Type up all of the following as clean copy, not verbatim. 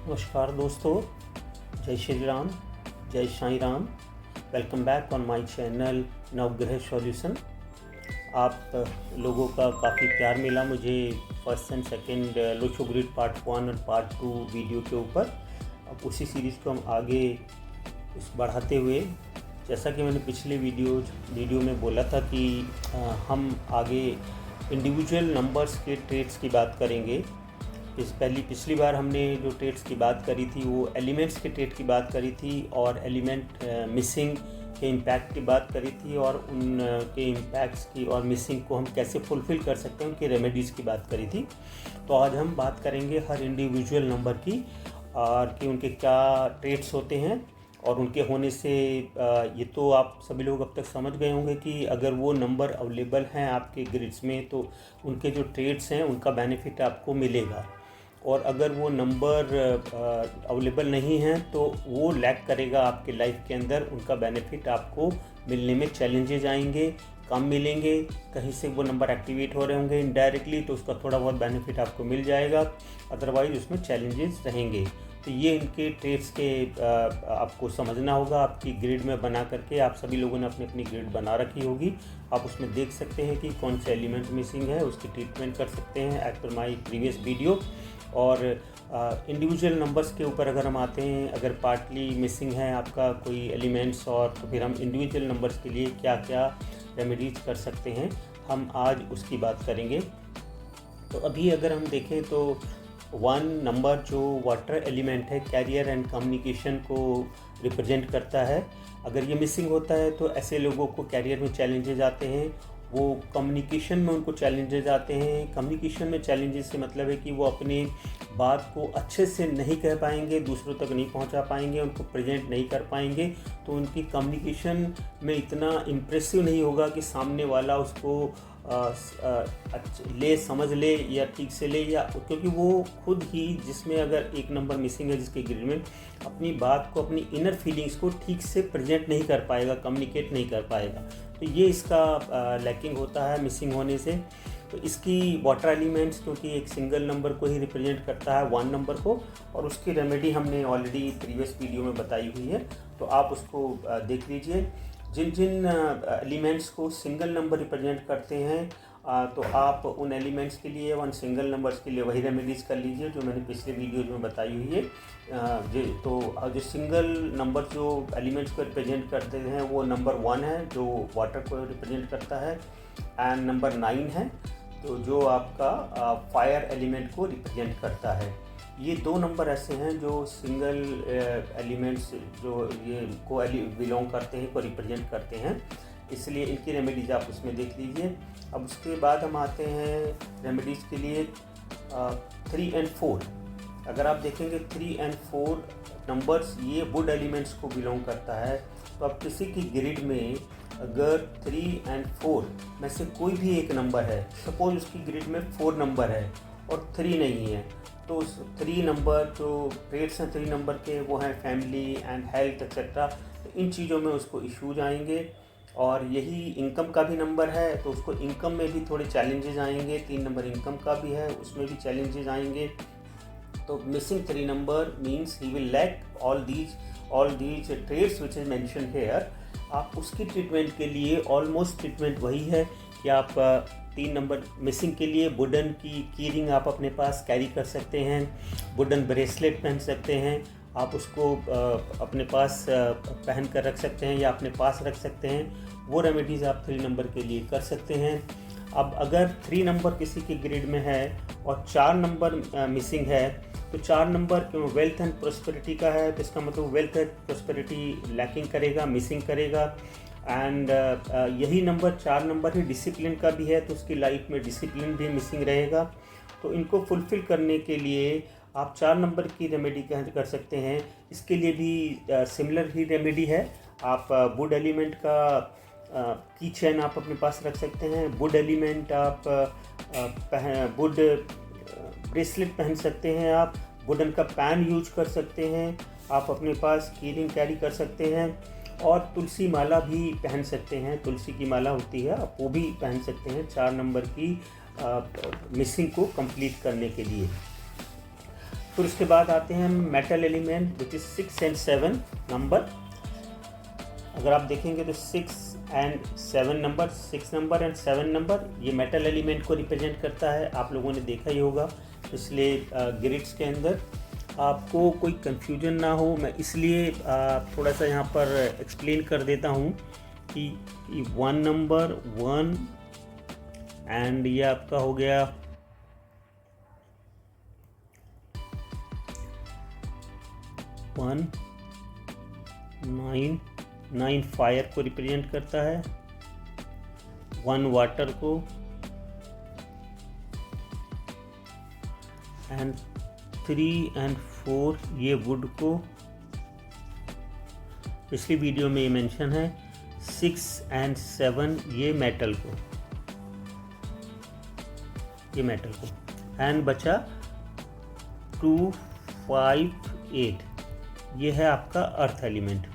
नमस्कार दोस्तों, जय श्री राम, जय Sai Ram. Welcome back on my channel Navgraha solution. आप लोगों का काफ़ी प्यार मिला मुझे first and second Lo Shu grid part 1 और पार्ट 2 वीडियो के ऊपर। अब उसी सीरीज़ को हम आगे बढ़ाते हुए, जैसा कि मैंने पिछले वीडियो में बोला था कि हम आगे इंडिविजुअल नंबर्स के ट्रेड्स की बात करेंगे। पिछली बार हमने जो ट्रेड्स की बात करी थी वो एलिमेंट्स के ट्रेड की बात करी थी और एलिमेंट मिसिंग के इम्पैक्ट की बात करी थी और उन के इम्पैक्ट्स की और मिसिंग को हम कैसे फुलफ़िल कर सकते हैं उनकी रेमेडीज़ की बात करी थी। तो आज हम बात करेंगे हर इंडिविजुअल नंबर की और कि उनके क्या ट्रेड्स होते हैं और उनके होने से ये तो आप सभी लोग अब तक समझ गए होंगे कि अगर वो नंबर अवेलेबल हैं आपके ग्रिड्स में तो उनके जो ट्रेड्स हैं उनका बेनिफिट आपको मिलेगा, और अगर वो नंबर अवेलेबल नहीं हैं तो वो लैग करेगा आपके लाइफ के अंदर। उनका बेनिफिट आपको मिलने में चैलेंजेस आएंगे, कम मिलेंगे। कहीं से वो नंबर एक्टिवेट हो रहे होंगे इनडायरेक्टली तो उसका थोड़ा बहुत बेनिफिट आपको मिल जाएगा, अदरवाइज उसमें चैलेंजेस रहेंगे। तो ये इनके ट्रेड्स के आपको समझना होगा। आपकी ग्रिड में बना करके आप सभी लोगों ने अपनी अपनी ग्रिड बना रखी होगी। आप उसमें देख सकते हैं कि कौन से एलिमेंट मिसिंग है, उसकी ट्रीटमेंट कर सकते हैं as per my previous video. और इंडिविजुअल नंबर्स के ऊपर अगर हम आते हैं, अगर पार्टली मिसिंग है आपका कोई एलिमेंट्स और तो फिर हम इंडिविजुअल नंबर्स के लिए क्या क्या रेमेडीज कर सकते हैं, हम आज उसकी बात करेंगे। तो अभी अगर हम देखें तो 1 नंबर जो वाटर एलिमेंट है, कैरियर एंड कम्युनिकेशन को रिप्रेजेंट करता है। अगर ये मिसिंग होता है तो ऐसे लोगों को कैरियर में चैलेंजेस आते हैं, वो कम्युनिकेशन में उनको चैलेंजेस आते हैं। कम्युनिकेशन में चैलेंजेस से मतलब है कि वो अपनी बात को अच्छे से नहीं कह पाएंगे, दूसरों तक नहीं पहुंचा पाएंगे, उनको प्रेजेंट नहीं कर पाएंगे। तो उनकी कम्युनिकेशन में इतना इम्प्रेसिव नहीं होगा कि सामने वाला उसको समझ ले या ठीक से ले, या क्योंकि वो खुद ही, जिसमें अगर एक नंबर मिसिंग है जिसके ग्रिड में, अपनी बात को, अपनी इनर फीलिंग्स को ठीक से प्रेजेंट नहीं कर पाएगा, कम्युनिकेट नहीं कर पाएगा। तो ये इसका लैकिंग होता है मिसिंग होने से। तो इसकी वाटर एलिमेंट्स, क्योंकि एक सिंगल नंबर को ही रिप्रेजेंट करता है 1 नंबर को, और उसकी रेमेडी हमने ऑलरेडी प्रीवियस वीडियो में बताई हुई है, तो आप उसको देख लीजिए। जिन जिन एलिमेंट्स को सिंगल नंबर रिप्रेजेंट करते हैं तो आप उन एलिमेंट्स के लिए, उन सिंगल नंबर्स के लिए वही रेमेडीज़ कर लीजिए जो मैंने पिछले वीडियो में बताई हुई है। तो जो सिंगल नंबर जो एलिमेंट्स को रिप्रेजेंट करते हैं वो नंबर 1 है जो वाटर को रिप्रेजेंट करता है, एंड नंबर 9 है तो जो आपका फायर एलिमेंट को रिप्रेजेंट करता है। ये 2 नंबर ऐसे हैं जो सिंगल एलिमेंट्स जो ये को बिलोंग करते हैं, को रिप्रेजेंट करते हैं, इसलिए इनकी रेमेडीज़ आप उसमें देख लीजिए। अब उसके बाद हम आते हैं रेमेडीज़ के लिए 3 और 4। अगर आप देखेंगे 3 और 4 नंबर्स ये वुड एलिमेंट्स को बिलोंग करता है। तो अब किसी की ग्रिड में अगर 3 और 4 में से कोई भी एक नंबर है, सपोज उसकी ग्रिड में 4 नंबर है और 3 नहीं है, तो उस 3 नंबर जो ट्रेड्स हैं 3 नंबर के वो हैं फैमिली एंड हेल्थ एक्सेट्रा। तो इन चीज़ों में उसको इश्यूज आएंगे। और यही इनकम का भी नंबर है तो उसको इनकम में भी थोड़े चैलेंजेस आएंगे। 3 नंबर इनकम का भी है, उसमें भी चैलेंजेस आएंगे। तो missing 3 number means he will lack all these traits which is mention here. आप उसकी ट्रीटमेंट के लिए ऑलमोस्ट ट्रीटमेंट वही है कि आप 3 नंबर मिसिंग के लिए वुडन की रिंग आप अपने पास कैरी कर सकते हैं, वुडन ब्रेसलेट पहन सकते हैं, आप उसको अपने पास पहन कर रख सकते हैं या अपने पास रख सकते हैं। वो रेमेडीज़ आप 3 नंबर के लिए कर सकते हैं। अब अगर 3 नंबर किसी की ग्रिड में है और 4 नंबर मिसिंग है, तो 4 नंबर क्यों वेल्थ एंड प्रोस्पेरिटी का है, तो इसका मतलब वेल्थ एंड प्रोस्पेरिटी लैकिंग करेगा, मिसिंग करेगा। एंड यही नंबर 4 नंबर ही डिसिप्लिन का भी है, तो उसकी लाइफ में डिसिप्लिन भी मिसिंग रहेगा। तो इनको फुलफ़िल करने के लिए आप 4 नंबर की रेमेडी कर सकते हैं। इसके लिए भी सिमिलर ही रेमेडी है। आप वुड एलिमेंट का की चैन आप अपने पास रख सकते हैं, वुड एलिमेंट आप वुड ब्रेसलेट पहन सकते हैं, आप वुडन का पैन यूज कर सकते हैं, आप अपने पास की रिंग कैरी कर सकते हैं, और तुलसी माला भी पहन सकते हैं। तुलसी की माला होती है, आप वो भी पहन सकते हैं 4 नंबर की मिसिंग को कंप्लीट करने के लिए। फिर उसके बाद आते हैं metal element which is 6 and 7 number. अगर आप देखेंगे तो 6 and 7 number, 6 number and 7 number ये मेटल एलिमेंट को रिप्रेजेंट करता है। आप लोगों ने देखा ही होगा पिछले ग्रिड्स के अंदर। आपको कोई कंफ्यूजन ना हो, मैं इसलिए थोड़ा सा यहाँ पर एक्सप्लेन कर देता हूँ कि 1 नंबर 1 एंड ये आपका हो गया 1 9 9 फायर को रिप्रेजेंट करता है, 1 वाटर को एंड 3 and 4 ये वुड को। पिछली वीडियो में ये मेंशन है। 6 and 7 ये मेटल को, ये मेटल को। एंड बचा 2 5 8 ये है आपका अर्थ एलिमेंट।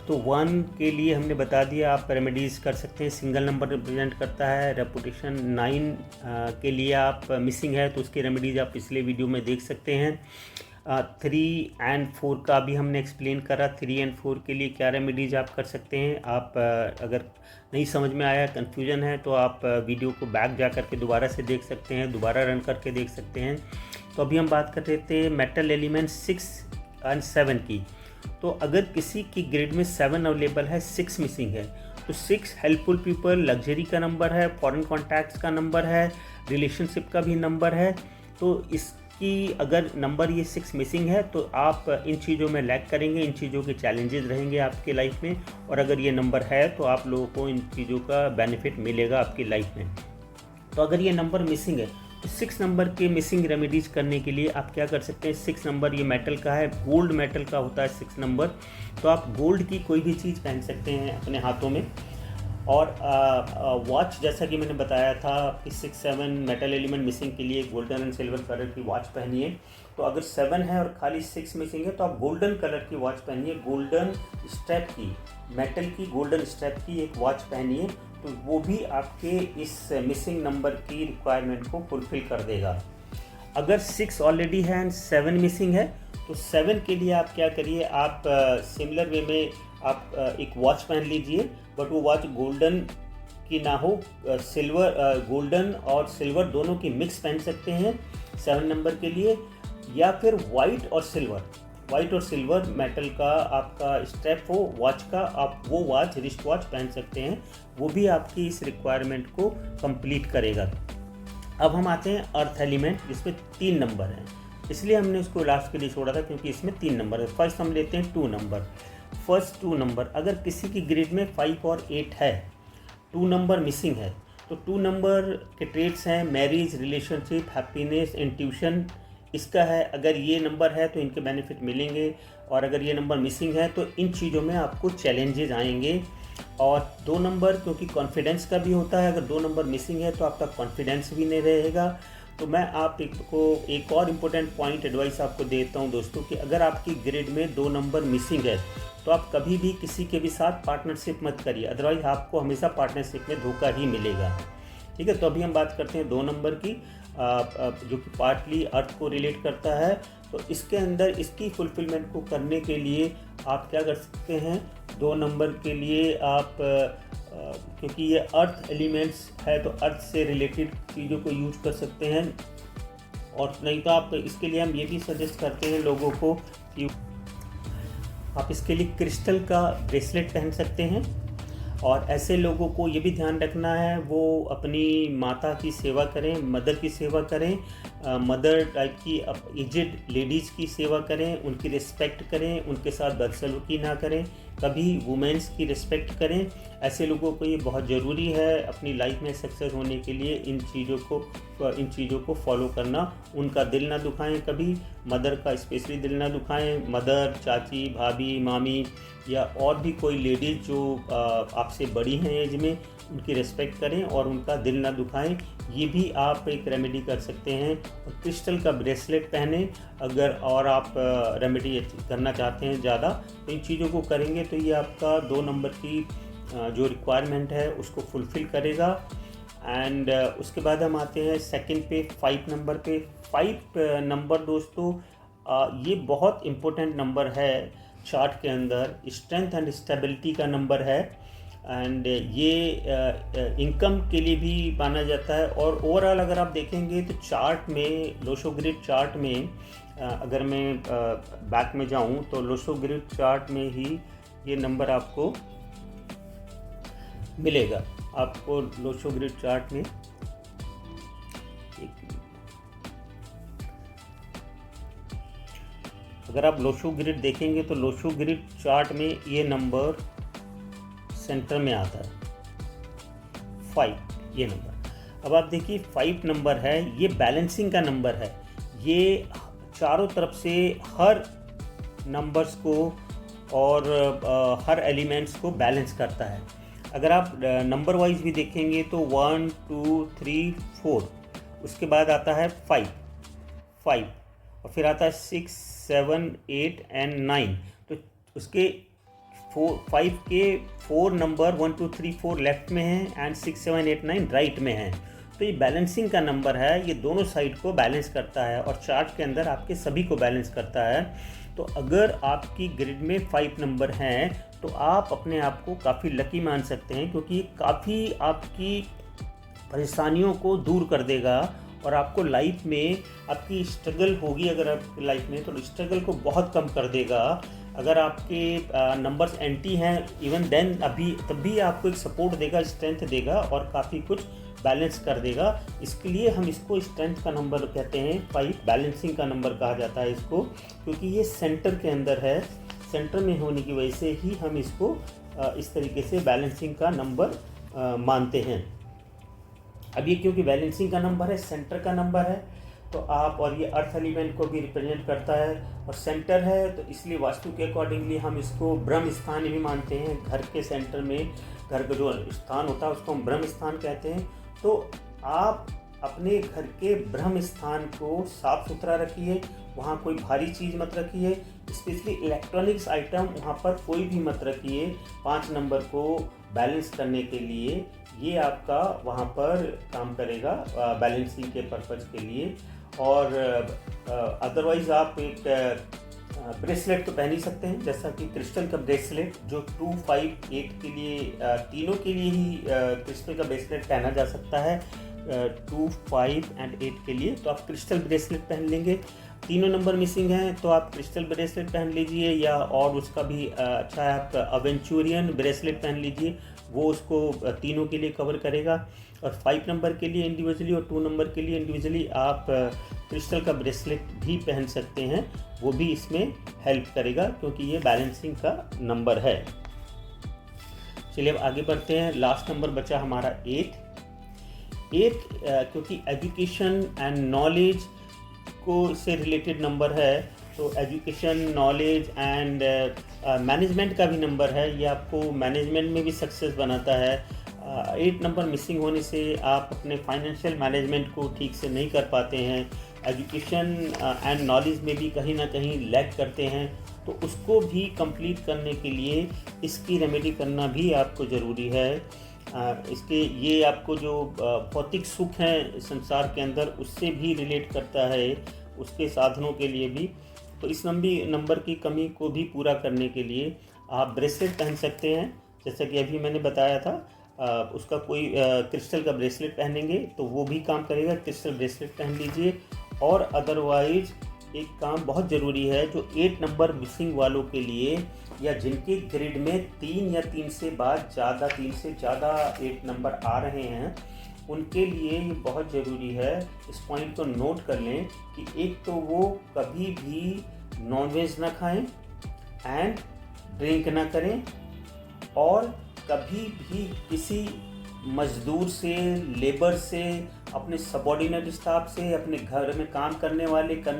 तो 1 के लिए हमने बता दिया, आप रेमेडीज़ कर सकते हैं। सिंगल नंबर रिप्रेजेंट करता है। रेपुटेशन 9 के लिए आप मिसिंग है तो उसकी रेमेडीज़ आप पिछले वीडियो में देख सकते हैं। 3 and 4 का भी हमने एक्सप्लेन करा। 3 and 4 के लिए क्या रेमेडीज़ आप कर सकते हैं। आप अगर नहीं समझ में आया, कन्फ्यूजन है, तो आप वीडियो को बैक जा करके दोबारा से देख सकते हैं, दोबारा रन करके देख सकते हैं। तो अभी हम बात कर रहे थे मेटल एलिमेंट 6 and 7 की। तो अगर किसी की ग्रेड में 7 अवेलेबल है, 6 मिसिंग है, तो 6 हेल्पफुल पीपल, लग्जरी का नंबर है, फॉरेन कॉन्टैक्ट्स का नंबर है, रिलेशनशिप का भी नंबर है। तो इसकी अगर नंबर ये 6 मिसिंग है तो आप इन चीज़ों में लैग करेंगे, इन चीज़ों के चैलेंजेस रहेंगे आपके लाइफ में। और अगर ये नंबर है तो आप लोगों को इन चीज़ों का बेनिफिट मिलेगा आपकी लाइफ में। तो अगर ये नंबर मिसिंग है तो 6 नंबर के मिसिंग रेमेडीज़ करने के लिए आप क्या कर सकते हैं। 6 नंबर ये मेटल का है, गोल्ड मेटल का होता है 6 नंबर। तो आप गोल्ड की कोई भी चीज़ पहन सकते हैं अपने हाथों में। और वॉच, जैसा कि मैंने बताया था कि 6 7 मेटल एलिमेंट मिसिंग के लिए गोल्डन एंड सिल्वर कलर की वॉच पहनिए। तो अगर 7 है और खाली 6 मिसिंग है तो आप गोल्डन कलर की वॉच पहनिए, गोल्डन स्ट्रैप की, मेटल की गोल्डन स्ट्रैप की एक वॉच पहनिए। तो वो भी आपके इस मिसिंग नंबर की रिक्वायरमेंट को फुलफिल कर देगा। अगर 6 ऑलरेडी है एंड 7 मिसिंग है तो 7 के लिए आप क्या करिए, आप सिमिलर वे में आप एक वॉच पहन लीजिए, बट वो वॉच गोल्डन की ना हो, सिल्वर, गोल्डन और सिल्वर दोनों की मिक्स पहन सकते हैं 7 नंबर के लिए। या फिर वाइट और सिल्वर मेटल का आपका स्ट्रैप हो वॉच का, आप वो वॉच, रिस्ट वॉच पहन सकते हैं। वो भी आपकी इस रिक्वायरमेंट को कंप्लीट करेगा। अब हम आते हैं अर्थ एलिमेंट, जिसमें 3 नंबर हैं, इसलिए हमने उसको लास्ट के लिए छोड़ा था क्योंकि इसमें 3 नंबर है। फर्स्ट हम लेते हैं 2 नंबर। फर्स्ट 2 नंबर, अगर किसी की ग्रेड में 5 और 8 है, 2 नंबर मिसिंग है, तो 2 नंबर के ट्रेड्स हैं मैरिज, रिलेशनशिप, हैप्पीनेस, इंट्यूशन, इसका है। अगर ये नंबर है तो इनके बेनिफिट मिलेंगे, और अगर ये नंबर मिसिंग है तो इन चीज़ों में आपको चैलेंजेस आएंगे। और 2 नंबर क्योंकि कॉन्फिडेंस का भी होता है, अगर 2 नंबर मिसिंग है तो आपका कॉन्फिडेंस भी नहीं रहेगा। तो मैं आपको एक और इम्पोर्टेंट पॉइंट एडवाइस आपको देता हूं दोस्तों कि अगर आपकी ग्रेड में 2 नंबर मिसिंग है तो आप कभी भी किसी के भी साथ पार्टनरशिप मत करिए, अदरवाइज आपको हमेशा पार्टनरशिप में धोखा ही मिलेगा। ठीक है, तो अभी हम बात करते हैं 2 नंबर की, जो कि पार्टली अर्थ को रिलेट करता है। तो इसके अंदर इसकी फुलफिलमेंट को करने के लिए आप क्या कर सकते हैं, 2 नंबर के लिए आप क्योंकि ये अर्थ एलिमेंट्स है तो अर्थ से रिलेटेड चीज़ों को यूज कर सकते हैं। और नहीं तो आप इसके लिए हम ये भी सजेस्ट करते हैं लोगों को कि आप इसके लिए क्रिस्टल का ब्रेसलेट पहन सकते हैं। और ऐसे लोगों को ये भी ध्यान रखना है वो अपनी माता की सेवा करें, मदर की सेवा करें, मदर टाइप की एजेड लेडीज़ की सेवा करें, उनकी रिस्पेक्ट करें, उनके साथ बदसलूकी ना करें, कभी वुमेंस की रिस्पेक्ट करें। ऐसे लोगों को ये बहुत ज़रूरी है अपनी लाइफ में सक्सेस होने के लिए इन चीज़ों को फॉलो करना। उनका दिल ना दुखाएं कभी, मदर का स्पेशली दिल ना दुखाएं। मदर, चाची, भाभी, मामी या और भी कोई लेडीज़ जो आपसे बड़ी हैं एज में, उनकी रिस्पेक्ट करें और उनका दिल ना दुखाएं। ये भी आप एक रेमेडी कर सकते हैं। और क्रिस्टल का ब्रेसलेट पहने अगर, और आप रेमेडी करना चाहते हैं ज़्यादा, तो इन चीज़ों को करेंगे तो ये आपका 2 नंबर की जो रिक्वायरमेंट है उसको फुलफ़िल करेगा। एंड उसके बाद हम आते हैं सेकंड पे 5 नंबर पे। 5 नंबर दोस्तों ये बहुत इम्पोर्टेंट नंबर है चार्ट के अंदर, स्ट्रेंथ एंड स्टेबिलिटी का नंबर है। एंड ये इनकम के लिए भी माना जाता है। और ओवरऑल अगर आप देखेंगे तो चार्ट में, लोशो ग्रिड चार्ट में, अगर मैं बैक में जाऊं तो लोशो ग्रिड चार्ट में ही ये नंबर आपको मिलेगा। आपको लोशो ग्रिड चार्ट में अगर आप लोशो ग्रिड देखेंगे तो लोशो ग्रिड चार्ट में ये नंबर सेंटर में आता है, 5 ये नंबर। अब आप देखिए 5 नंबर है, ये बैलेंसिंग का नंबर है। ये चारों तरफ से हर नंबर्स को और हर एलिमेंट्स को बैलेंस करता है। अगर आप नंबर वाइज भी देखेंगे तो 1 2 3 4, उसके बाद आता है 5 और फिर आता है 6 7 8 एंड 9। तो उसके 5 के 4 नंबर 1 2 3 4 लेफ्ट में हैं एंड 6 7 8 9 राइट में हैं। तो ये बैलेंसिंग का नंबर है, ये दोनों साइड को बैलेंस करता है और चार्ट के अंदर आपके सभी को बैलेंस करता है। तो अगर आपकी ग्रिड में 5 नंबर हैं तो आप अपने आप को काफ़ी लकी मान सकते हैं, क्योंकि काफ़ी आपकी परेशानियों को दूर कर देगा और आपको लाइफ में आपकी स्ट्रगल होगी अगर आपकी लाइफ में, तो स्ट्रगल को बहुत कम कर देगा। अगर आपके नंबर्स एंटी हैं इवन देन तब भी आपको एक सपोर्ट देगा, स्ट्रेंथ देगा और काफ़ी कुछ बैलेंस कर देगा। इसके लिए हम इसको स्ट्रेंथ का नंबर कहते हैं, 5 बैलेंसिंग का नंबर कहा जाता है इसको, क्योंकि ये सेंटर के अंदर है। सेंटर में होने की वजह से ही हम इसको इस तरीके से बैलेंसिंग का नंबर मानते हैं। अब ये क्योंकि बैलेंसिंग का नंबर है, सेंटर का नंबर है, तो आप, और ये अर्थ एलिमेंट को भी रिप्रेजेंट करता है और सेंटर है, तो इसलिए वास्तु के अकॉर्डिंगली हम इसको ब्रह्म स्थान भी मानते हैं। घर के सेंटर में, घर का जो स्थान होता है उसको हम ब्रह्म स्थान कहते हैं। तो आप अपने घर के ब्रह्म स्थान को साफ सुथरा रखिए, वहाँ कोई भारी चीज़ मत रखिए, स्पेशली इलेक्ट्रॉनिक्स आइटम वहाँ पर कोई भी मत रखिए। 5 नंबर को बैलेंस करने के लिए ये आपका वहाँ पर काम करेगा बैलेंसिंग के पर्पज़ के लिए। और अदरवाइज़ आप एक ब्रेसलेट तो पहन ही सकते हैं, जैसा कि क्रिस्टल का ब्रेसलेट जो 2 5 8 के लिए, तीनों के लिए ही क्रिस्टल का ब्रेसलेट पहना जा सकता है, 2 5 एंड 8 के लिए। तो आप क्रिस्टल ब्रेसलेट पहन लेंगे। तीनों नंबर मिसिंग हैं तो आप क्रिस्टल ब्रेसलेट पहन लीजिए, या और उसका भी अच्छा है आप अवेंचुरियन ब्रेसलेट पहन लीजिए, वो उसको तीनों के लिए कवर करेगा। और 5 नंबर के लिए इंडिविजुअली और 2 नंबर के लिए इंडिविजुअली आप क्रिस्टल का ब्रेसलेट भी पहन सकते हैं, वो भी इसमें हेल्प करेगा क्योंकि ये बैलेंसिंग का नंबर है। चलिए अब आगे बढ़ते हैं। लास्ट नंबर बचा हमारा 8 क्योंकि एजुकेशन एंड नॉलेज को से रिलेटेड नंबर है, तो एजुकेशन, नॉलेज एंड मैनेजमेंट का भी नंबर है। ये आपको मैनेजमेंट में भी सक्सेस बनाता है। 8 नंबर मिसिंग होने से आप अपने फाइनेंशियल मैनेजमेंट को ठीक से नहीं कर पाते हैं, एजुकेशन एंड नॉलेज में भी कहीं ना कहीं लैग करते हैं, तो उसको भी कंप्लीट करने के लिए इसकी रेमेडी करना भी आपको ज़रूरी है। इसके ये आपको जो भौतिक सुख हैं संसार के अंदर उससे भी रिलेट करता है, उसके साधनों के लिए भी। तो इस नंबर की कमी को भी पूरा करने के लिए आप ब्रेसलेट पहन सकते हैं, जैसा कि अभी मैंने बताया था। उसका कोई क्रिस्टल का ब्रेसलेट पहनेंगे तो वो भी काम करेगा, क्रिस्टल ब्रेसलेट पहन लीजिए। और अदरवाइज एक काम बहुत ज़रूरी है जो 8 नंबर मिसिंग वालों के लिए, या जिनके ग्रिड में 3 या 3 से ज़्यादा 8 नंबर आ रहे हैं, उनके लिए ये बहुत ज़रूरी है, इस पॉइंट को नोट कर लें कि एक तो वो कभी भी नॉनवेज ना खाएं एंड ड्रिंक ना करें, और कभी भी किसी मजदूर से, लेबर से, अपने सबॉर्डिनेट स्टाफ से, अपने घर में काम करने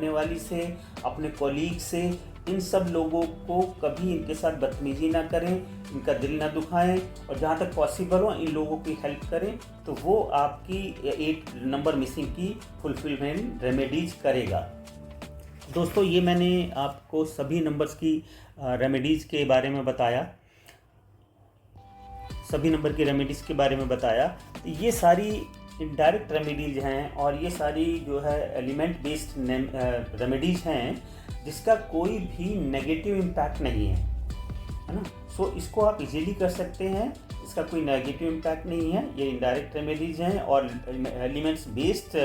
वाली से, अपने कॉलीग से, इन सब लोगों को कभी इनके साथ बदतमीजी ना करें, इनका दिल ना दुखाएं, और जहाँ तक पॉसिबल हो इन लोगों की हेल्प करें, तो वो आपकी 8 नंबर मिसिंग की फुलफिलमेंट रेमेडीज करेगा। दोस्तों ये मैंने आपको सभी नंबर्स की रेमेडीज़ के बारे में बताया। सभी नंबर की रेमेडीज़ के बारे में बताया। तो ये सारी इनडायरेक्ट रेमेडीज हैं और ये सारी जो है एलिमेंट बेस्ड रेमेडीज हैं जिसका कोई भी नेगेटिव इम्पैक्ट नहीं है ना। सो इसको आप इजीली कर सकते हैं, इसका कोई नेगेटिव इम्पैक्ट नहीं है। ये इनडायरेक्ट रेमेडीज़ हैं और एलिमेंट्स बेस्ड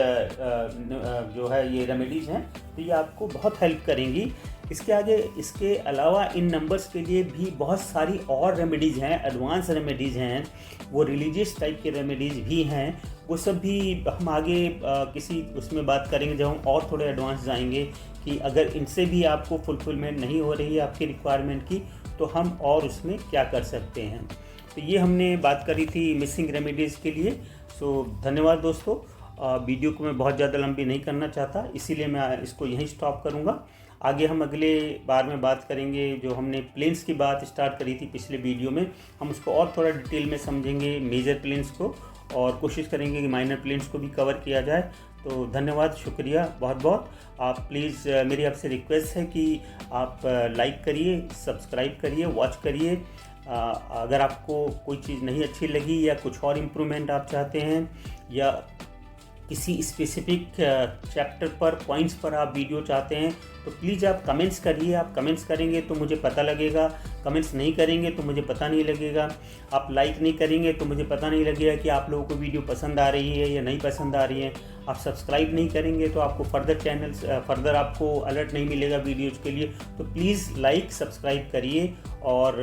जो है ये रेमेडीज़ हैं, तो ये आपको बहुत हेल्प करेंगी। इसके अलावा इन नंबर्स के लिए भी बहुत सारी और रेमेडीज़ हैं, एडवांस रेमेडीज़ हैं, वो रिलीजियस टाइप के रेमेडीज़ भी हैं। वो सब भी हम आगे किसी उसमें बात करेंगे जब हम और थोड़े एडवांस जाएंगे कि अगर इनसे भी आपको फुलफिलमेंट नहीं हो रही है आपकी रिक्वायरमेंट की, तो हम और उसमें क्या कर सकते हैं। तो ये हमने बात करी थी मिसिंग रेमेडीज़ के लिए। सो धन्यवाद दोस्तों। वीडियो को मैं बहुत ज़्यादा लंबी नहीं करना चाहता, इसीलिए मैं इसको यहीं स्टॉप करूँगा। आगे हम अगले बार में बात करेंगे, जो हमने प्लेन्स की बात स्टार्ट करी थी पिछले वीडियो में, हम उसको और थोड़ा डिटेल में समझेंगे मेजर प्लेन्स को, और कोशिश करेंगे कि माइनर प्लेन्स को भी कवर किया जाए। तो धन्यवाद, शुक्रिया बहुत बहुत। आप प्लीज़ मेरी आपसे रिक्वेस्ट है कि आप लाइक करिए, सब्सक्राइब करिए, वॉच करिए। अगर आपको कोई चीज़ नहीं अच्छी लगी या कुछ और इम्प्रूवमेंट आप चाहते हैं या किसी स्पेसिफिक चैप्टर पर पॉइंट्स पर आप वीडियो चाहते हैं, तो प्लीज़ आप कमेंट्स करिए। आप कमेंट्स करेंगे तो मुझे पता लगेगा, कमेंट्स नहीं करेंगे तो मुझे पता नहीं लगेगा। आप लाइक नहीं करेंगे तो मुझे पता नहीं लगेगा कि आप लोगों को वीडियो पसंद आ रही है या नहीं पसंद आ रही है। आप सब्सक्राइब नहीं करेंगे तो आपको फर्दर आपको अलर्ट नहीं मिलेगा वीडियोज़ के लिए। तो प्लीज़ लाइक सब्सक्राइब करिए और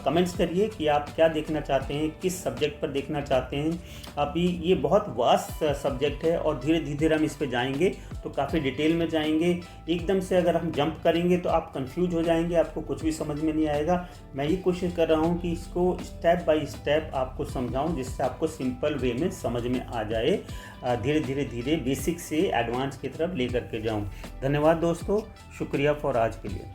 कमेंट्स करिए कि आप क्या देखना चाहते हैं, किस सब्जेक्ट पर देखना चाहते हैं। अभी ये बहुत वास्ट सब्जेक्ट है और धीरे धीरे हम इस पे जाएंगे तो काफ़ी डिटेल में जाएंगे। एकदम से अगर हम जंप करेंगे तो आप कंफ्यूज हो जाएंगे, आपको कुछ भी समझ में नहीं आएगा। मैं ये कोशिश कर रहा हूँ कि इसको स्टेप बाय स्टेप आपको समझाऊँ, जिससे आपको सिंपल वे में समझ में आ जाए। धीरे धीरे बेसिक से एडवांस की तरफ लेकर के जाऊँ। धन्यवाद दोस्तों, शुक्रिया फॉर आज के लिए।